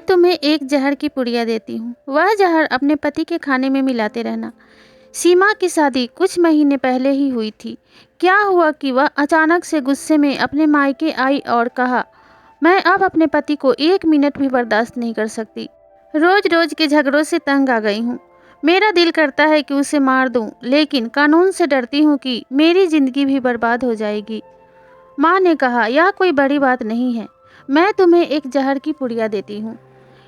तुम्हें एक जहर की पुड़िया देती हूँ, वह जहर अपने पति के खाने में मिलाते रहना। सीमा की शादी कुछ महीने पहले ही हुई थी। क्या हुआ कि वह अचानक से गुस्से में अपने मायके आई और कहा, मैं अब अपने पति को 1 मिनट भी बर्दाश्त नहीं कर सकती। रोज रोज के झगड़ों से तंग आ गई हूँ। मेरा दिल करता है कि उसे मार दूँ, लेकिन कानून से डरती हूँ कि मेरी जिंदगी भी बर्बाद हो जाएगी। माँ ने कहा, यह कोई बड़ी बात नहीं है, मैं तुम्हें एक जहर की पुड़िया देती हूँ।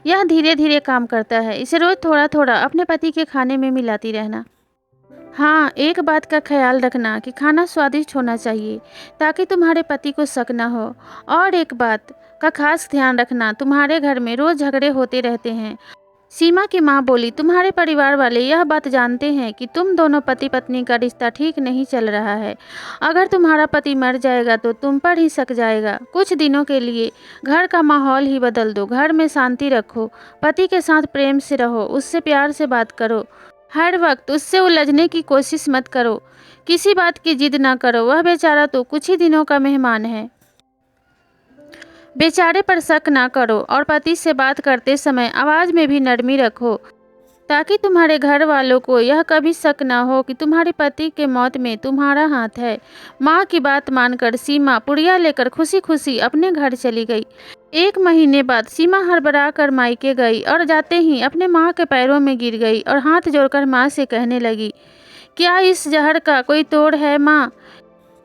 यह धीरे धीरे काम करता है, इसे रोज थोड़ा थोड़ा अपने पति के खाने में मिलाती रहना। हाँ, एक बात का ख्याल रखना कि खाना स्वादिष्ट होना चाहिए ताकि तुम्हारे पति को शक न हो। और एक बात का खास ध्यान रखना, तुम्हारे घर में रोज झगड़े होते रहते हैं। सीमा की माँ बोली, तुम्हारे परिवार वाले यह बात जानते हैं कि तुम दोनों पति पत्नी का रिश्ता ठीक नहीं चल रहा है। अगर तुम्हारा पति मर जाएगा तो तुम पर ही शक जाएगा। कुछ दिनों के लिए घर का माहौल ही बदल दो, घर में शांति रखो, पति के साथ प्रेम से रहो, उससे प्यार से बात करो, हर वक्त उससे उलझने की कोशिश मत करो, किसी बात की जिद ना करो। वह बेचारा तो कुछ ही दिनों का मेहमान है, बेचारे पर शक ना करो। और पति से बात करते समय आवाज में भी नरमी रखो ताकि तुम्हारे घर वालों को यह कभी शक ना हो कि तुम्हारे पति के मौत में तुम्हारा हाथ है। माँ की बात मानकर सीमा पुड़िया लेकर खुशी खुशी अपने घर चली गई। 1 महीने बाद सीमा हड़बड़ा कर मायके गई और जाते ही अपने माँ के पैरों में गिर गई और हाथ जोड़कर माँ से कहने लगी, क्या इस जहर का कोई तोड़ है माँ?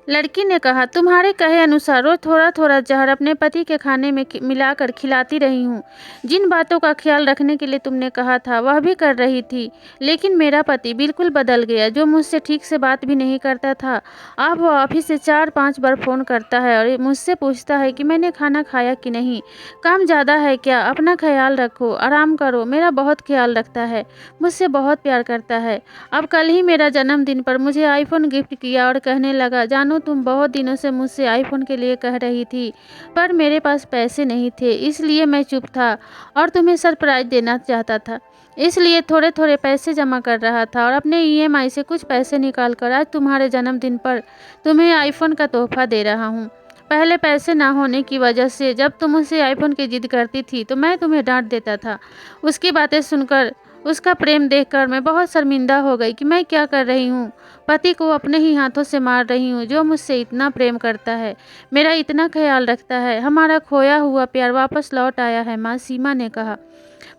लड़की ने कहा, तुम्हारे कहे अनुसार रोज थोड़ा थोड़ा जहर अपने पति के खाने में मिलाकर खिलाती रही हूँ। जिन बातों का ख्याल रखने के लिए तुमने कहा था वह भी कर रही थी, लेकिन मेरा पति बिल्कुल बदल गया। जो मुझसे ठीक से बात भी नहीं करता था, अब वह ऑफिस से 4-5 बार फ़ोन करता है और मुझसे पूछता है कि मैंने खाना खाया कि नहीं। काम ज़्यादा है क्या? अपना ख्याल रखो, आराम करो। मेरा बहुत ख्याल रखता है, मुझसे बहुत प्यार करता है। अब कल ही मेरा जन्मदिन पर मुझे आईफोन गिफ्ट किया और कहने लगा, जानू तुम बहुत दिनों से मुझसे आईफोन के लिए कह रही थी, पर मेरे पास पैसे नहीं थे, इसलिए मैं चुप था और तुम्हें सरप्राइज देना चाहता था। इसलिए थोड़े थोड़े पैसे जमा कर रहा था और अपने ईएमआई से कुछ पैसे निकाल कर आज तुम्हारे जन्मदिन पर तुम्हें आईफोन का तोहफा दे रहा हूँ। पहले पैसे ना होने की वजह से जब तुम मुझसे आईफोन की जिद करती थी तो मैं तुम्हें डांट देता था। उसकी बातें सुनकर, उसका प्रेम देखकर मैं बहुत शर्मिंदा हो गई कि मैं क्या कर रही हूँ। पति को अपने ही हाथों से मार रही हूँ, जो मुझसे इतना प्रेम करता है, मेरा इतना ख्याल रखता है। हमारा खोया हुआ प्यार वापस लौट आया है माँ, सीमा ने कहा।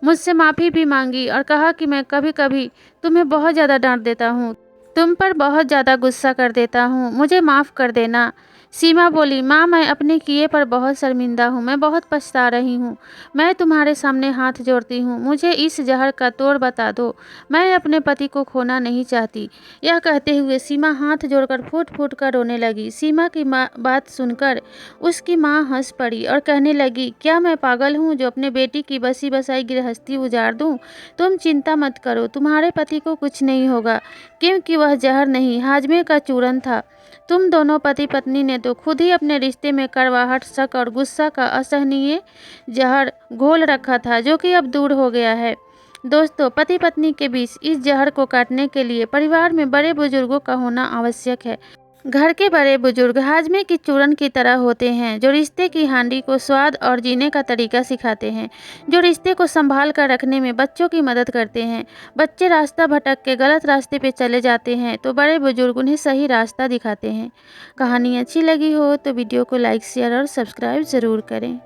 मुझसे माफ़ी भी मांगी और कहा कि मैं कभी कभी तुम्हें बहुत ज़्यादा डांट देता हूँ, तुम पर बहुत ज़्यादा गुस्सा कर देता हूँ, मुझे माफ़ कर देना। सीमा बोली, माँ मैं अपने किए पर बहुत शर्मिंदा हूँ, मैं बहुत पछता रही हूँ। मैं तुम्हारे सामने हाथ जोड़ती हूँ, मुझे इस जहर का तोड़ बता दो, मैं अपने पति को खोना नहीं चाहती। यह कहते हुए सीमा हाथ जोड़कर फूट फूट कर रोने लगी। सीमा की बात सुनकर उसकी माँ हंस पड़ी और कहने लगी, क्या मैं पागल हूँ जो अपने बेटी की बसी बसाई गृहस्थी उजाड़ दूँ? तुम चिंता मत करो, तुम्हारे पति को कुछ नहीं होगा, क्योंकि वह जहर नहीं हाजमे का चूरन था। तुम दोनों पति पत्नी ने तो खुद ही अपने रिश्ते में कड़वाहट, शक और गुस्सा का असहनीय जहर घोल रखा था, जो कि अब दूर हो गया है। दोस्तों, पति पत्नी के बीच इस जहर को काटने के लिए परिवार में बड़े बुजुर्गों का होना आवश्यक है। घर के बड़े बुजुर्ग हाजमे की चूरन की तरह होते हैं, जो रिश्ते की हांडी को स्वाद और जीने का तरीका सिखाते हैं, जो रिश्ते को संभाल कर रखने में बच्चों की मदद करते हैं। बच्चे रास्ता भटक के गलत रास्ते पे चले जाते हैं तो बड़े बुजुर्ग उन्हें सही रास्ता दिखाते हैं। कहानी अच्छी लगी हो तो वीडियो को लाइक, शेयर और सब्सक्राइब ज़रूर करें।